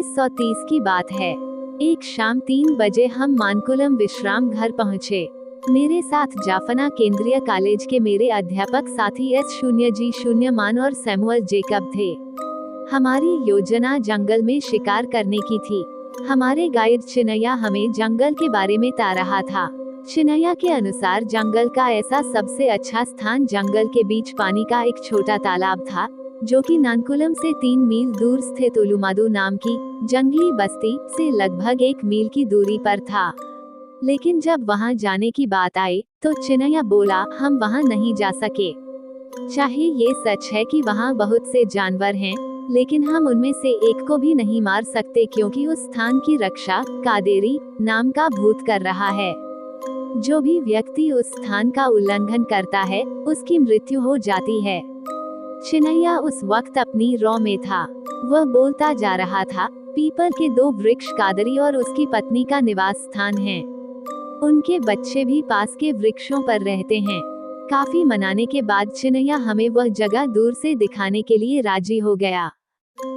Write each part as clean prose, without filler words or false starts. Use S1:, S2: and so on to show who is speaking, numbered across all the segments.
S1: 1930 की बात है। एक शाम 3 बजे हम मानकुलम विश्राम घर पहुँचे। मेरे साथ जाफना केंद्रीय कॉलेज के मेरे अध्यापक साथी S0G0 मान और सैमुअल जेकब थे। हमारी योजना जंगल में शिकार करने की थी। हमारे गाइड चिन्नैया हमें जंगल के बारे में बता रहा था। चिन्नैया के अनुसार जंगल का ऐसा सबसे अच्छा स्थान जंगल के बीच पानी का एक छोटा तालाब था, जो कि नानकुलम से 3 मील दूर स्थित उलुमादू नाम की जंगली बस्ती से लगभग 1 मील की दूरी पर था। लेकिन जब वहां जाने की बात आई, तो चिन्नैया बोला, हम वहां नहीं जा सके। चाहे ये सच है कि वहां बहुत से जानवर हैं, लेकिन हम उनमें से एक को भी नहीं मार सकते क्योंकि उस स्थान की रक्षा कादेरी नाम का भूत कर रहा है। जो भी व्यक्ति उस स्थान का उल्लंघन करता है, उसकी मृत्यु हो जाती है। चिन्नैया उस वक्त अपनी रॉ में था। वह बोलता जा रहा था, पीपल के 2 वृक्ष कादरी और उसकी पत्नी का निवास स्थान है। उनके बच्चे भी पास के वृक्षों पर रहते हैं। काफी मनाने के बाद चिन्नैया हमें वह जगह दूर से दिखाने के लिए राजी हो गया,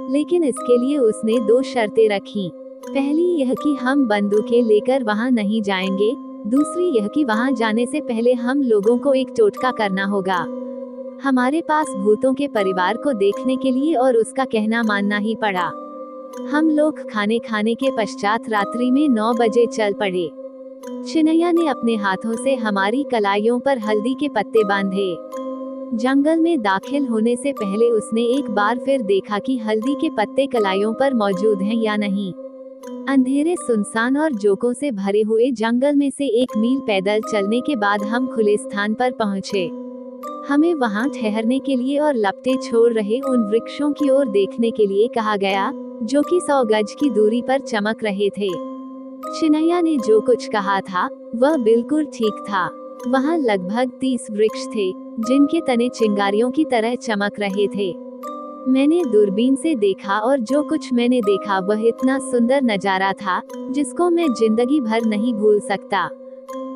S1: लेकिन इसके लिए उसने 2 शर्तें रखी। पहली यह कि हम बंदूकें लेकर वहां नहीं जाएंगे, दूसरी यह कि वहां जाने से पहले हम लोगों को एक टोटका करना होगा। हमारे पास भूतों के परिवार को देखने के लिए और उसका कहना मानना ही पड़ा। हम लोग खाने के पश्चात रात्रि में 9 बजे चल पड़े। चिन्नैया ने अपने हाथों से हमारी कलाइयों पर हल्दी के पत्ते बांधे। जंगल में दाखिल होने से पहले उसने एक बार फिर देखा कि हल्दी के पत्ते कलाइयों पर मौजूद हैं या नहीं। अंधेरे, सुनसान और जोकों से भरे हुए जंगल में से 1 मील पैदल चलने के बाद हम खुले स्थान पर पहुंचे। हमें वहां ठहरने के लिए और लपटे छोड़ रहे उन वृक्षों की ओर देखने के लिए कहा गया, जो कि 100 गज की दूरी पर चमक रहे थे। चिन्नैया ने जो कुछ कहा था, वह बिल्कुल ठीक था। वहां लगभग 30 वृक्ष थे, जिनके तने चिंगारियों की तरह चमक रहे थे। मैंने दूरबीन से देखा और जो कुछ मैंने देखा वह इतना सुंदर नजारा था, जिसको मैं जिंदगी भर नहीं भूल सकता।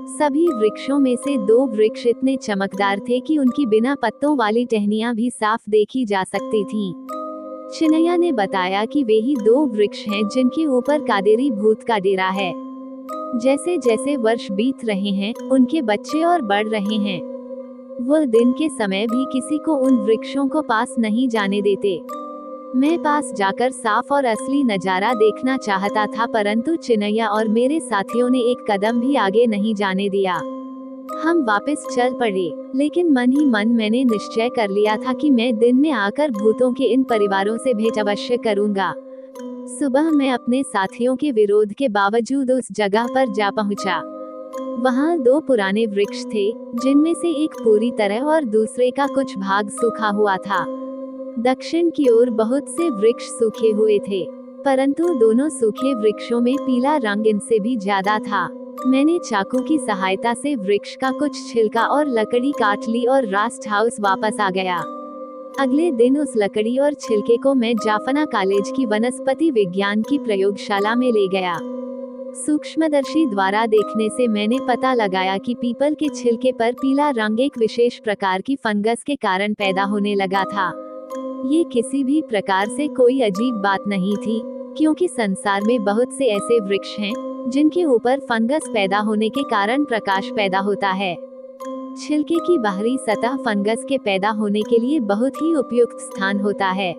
S1: सभी वृक्षों में से 2 वृक्ष इतने चमकदार थे कि उनकी बिना पत्तों वाली टहनियां भी साफ देखी जा सकती थीं। चिन्नैया ने बताया कि वे ही 2 वृक्ष हैं जिनके ऊपर कादेरी भूत का डेरा है। जैसे जैसे वर्ष बीत रहे हैं, उनके बच्चे और बढ़ रहे हैं। वह दिन के समय भी किसी को उन वृक्षों को पास नहीं जाने देते। मैं पास जाकर साफ और असली नजारा देखना चाहता था, परंतु चिन्नैया और मेरे साथियों ने एक कदम भी आगे नहीं जाने दिया। हम वापस चल पड़े, लेकिन मन ही मन मैंने निश्चय कर लिया था कि मैं दिन में आकर भूतों के इन परिवारों से भेंट अवश्य करूंगा। सुबह मैं अपने साथियों के विरोध के बावजूद उस जगह पर जा पहुंचा। वहां 2 पुराने वृक्ष थे, जिनमें से एक पूरी तरह और दूसरे का कुछ भाग सूखा हुआ था। दक्षिण की ओर बहुत से वृक्ष सूखे हुए थे, परंतु दोनों सूखे वृक्षों में पीला रंग इनसे भी ज्यादा था। मैंने चाकू की सहायता से वृक्ष का कुछ छिलका और लकड़ी काट ली और रास्ट हाउस वापस आ गया। अगले दिन उस लकड़ी और छिलके को मैं जाफना कॉलेज की वनस्पति विज्ञान की प्रयोगशाला में ले गया। सूक्ष्मदर्शी द्वारा देखने से मैंने पता लगाया कि पीपल के छिलके पर पीला रंग एक विशेष प्रकार की फंगस के कारण पैदा होने लगा था। ये किसी भी प्रकार से कोई अजीब बात नहीं थी, क्योंकि संसार में बहुत से ऐसे वृक्ष हैं, जिनके ऊपर फंगस पैदा होने के कारण प्रकाश पैदा होता है। छिलके की बाहरी सतह फंगस के पैदा होने के लिए बहुत ही उपयुक्त स्थान होता है।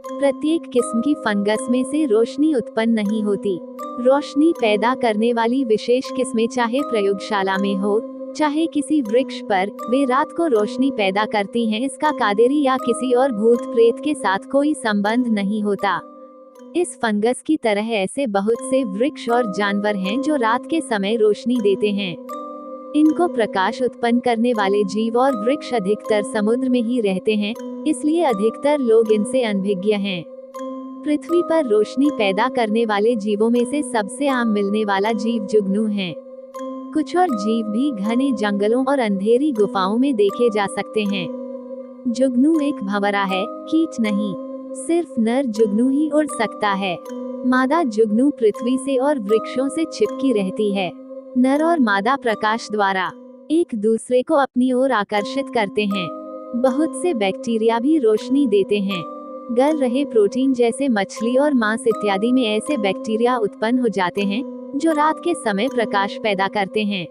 S1: प्रत्येक किस्म की फंगस में से रोशनी उत्पन्न नहीं होती। रोशनी पैदा करने वाली विशेष किस्में चाहे प्रयोगशाला में हो, चाहे किसी वृक्ष पर, वे रात को रोशनी पैदा करती हैं। इसका कादेरी या किसी और भूत प्रेत के साथ कोई संबंध नहीं होता। इस फंगस की तरह ऐसे बहुत से वृक्ष और जानवर हैं जो रात के समय रोशनी देते हैं। इनको प्रकाश उत्पन्न करने वाले जीव और वृक्ष अधिकतर समुद्र में ही रहते हैं, इसलिए अधिकतर लोग इनसे अनभिज्ञ हैं। पृथ्वी पर रोशनी पैदा करने वाले जीवों में से सबसे आम मिलने वाला जीव जुगनू है। कुछ और जीव भी घने जंगलों और अंधेरी गुफाओं में देखे जा सकते हैं। जुगनू एक भंवरा है, कीट नहीं। सिर्फ नर जुगनू ही उड़ सकता है। मादा जुगनू पृथ्वी से और वृक्षों से चिपकी रहती है। नर और मादा प्रकाश द्वारा एक दूसरे को अपनी ओर आकर्षित करते हैं। बहुत से बैक्टीरिया भी रोशनी देते हैं। गल रहे प्रोटीन जैसे मछली और मांस इत्यादि में ऐसे बैक्टीरिया उत्पन्न हो जाते हैं जो रात के समय प्रकाश पैदा करते हैं।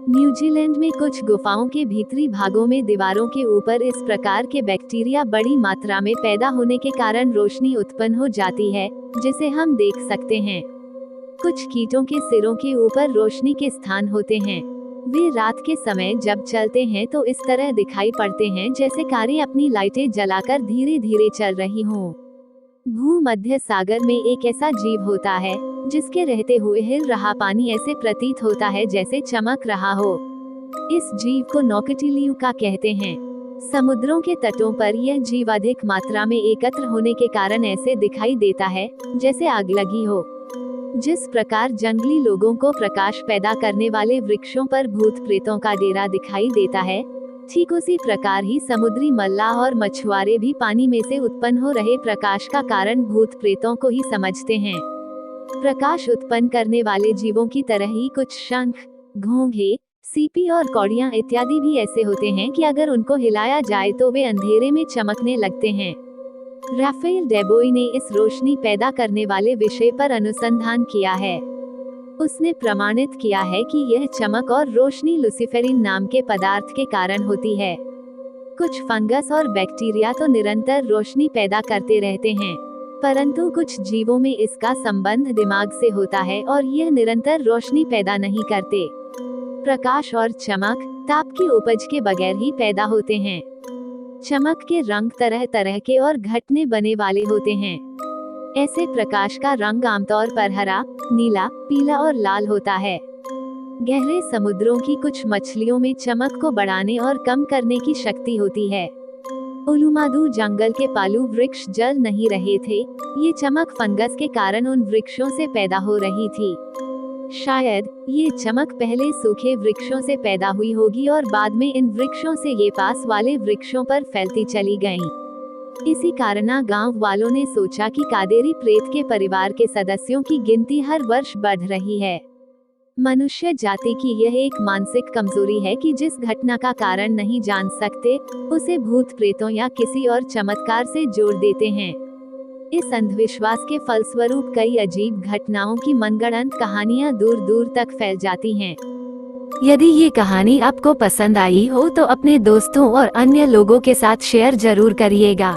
S1: न्यूजीलैंड में कुछ गुफाओं के भीतरी भागों में दीवारों के ऊपर इस प्रकार के बैक्टीरिया बड़ी मात्रा में पैदा होने के कारण रोशनी उत्पन्न हो जाती है, जिसे हम देख सकते हैं। कुछ कीटों के सिरों के ऊपर रोशनी के स्थान होते हैं। वे रात के समय जब चलते हैं तो इस तरह दिखाई पड़ते हैं जैसे कारें अपनी लाइटें जलाकर धीरे धीरे चल रही हों। भूमध्य सागर में एक ऐसा जीव होता है जिसके रहते हुए हिल रहा पानी ऐसे प्रतीत होता है जैसे चमक रहा हो। इस जीव को नौकटिलियुका कहते हैं। समुद्रों के तटों पर यह जीव अधिक मात्रा में एकत्र होने के कारण ऐसे दिखाई देता है जैसे आग लगी हो। जिस प्रकार जंगली लोगों को प्रकाश पैदा करने वाले वृक्षों पर भूत प्रेतों का डेरा दिखाई देता है, ठीक उसी प्रकार ही समुद्री मल्लाह और मछुआरे भी पानी में से उत्पन्न हो रहे प्रकाश का कारण भूत प्रेतों को ही समझते हैं। प्रकाश उत्पन्न करने वाले जीवों की तरह ही कुछ शंख, घोंघे, सीपी और कौड़ियां इत्यादि भी ऐसे होते हैं कि अगर उनको हिलाया जाए तो वे अंधेरे में चमकने लगते हैं। राफेल डेबोई ने इस रोशनी पैदा करने वाले विषय पर अनुसंधान किया है। उसने प्रमाणित किया है कि यह चमक और रोशनी लुसिफेरिन नाम के पदार्थ के कारण होती है। कुछ फंगस और बैक्टीरिया तो निरंतर रोशनी पैदा करते रहते हैं, परंतु कुछ जीवों में इसका संबंध दिमाग से होता है और यह निरंतर रोशनी पैदा नहीं करते। प्रकाश और चमक ताप की उपज के बगैर ही पैदा होते हैं। चमक के रंग तरह तरह के और घटने बने वाले होते हैं। ऐसे प्रकाश का रंग आमतौर पर हरा, नीला, पीला और लाल होता है। गहरे समुद्रों की कुछ मछलियों में चमक को बढ़ाने और कम करने की शक्ति होती है। उलुमादू जंगल के पालू वृक्ष जल नहीं रहे थे, ये चमक फंगस के कारण उन वृक्षों से पैदा हो रही थी। शायद ये चमक पहले सूखे वृक्षों से पैदा हुई होगी और बाद में इन वृक्षों से ये पास वाले वृक्षों पर फैलती चली गईं। इसी कारण गांव वालों ने सोचा कि कादेरी प्रेत के परिवार के सदस्यों की गिनती हर वर्ष बढ़ रही है। मनुष्य जाति की यह एक मानसिक कमजोरी है कि जिस घटना का कारण नहीं जान सकते, उसे भूत प्रेतों या किसी और चमत्कार से जोड़ देते हैं। इस अंधविश्वास के फलस्वरूप कई अजीब घटनाओं की मनगढ़ंत कहानियां दूर दूर तक फैल जाती हैं।
S2: यदि ये कहानी आपको पसंद आई हो तो अपने दोस्तों और अन्य लोगों के साथ शेयर जरूर करिएगा।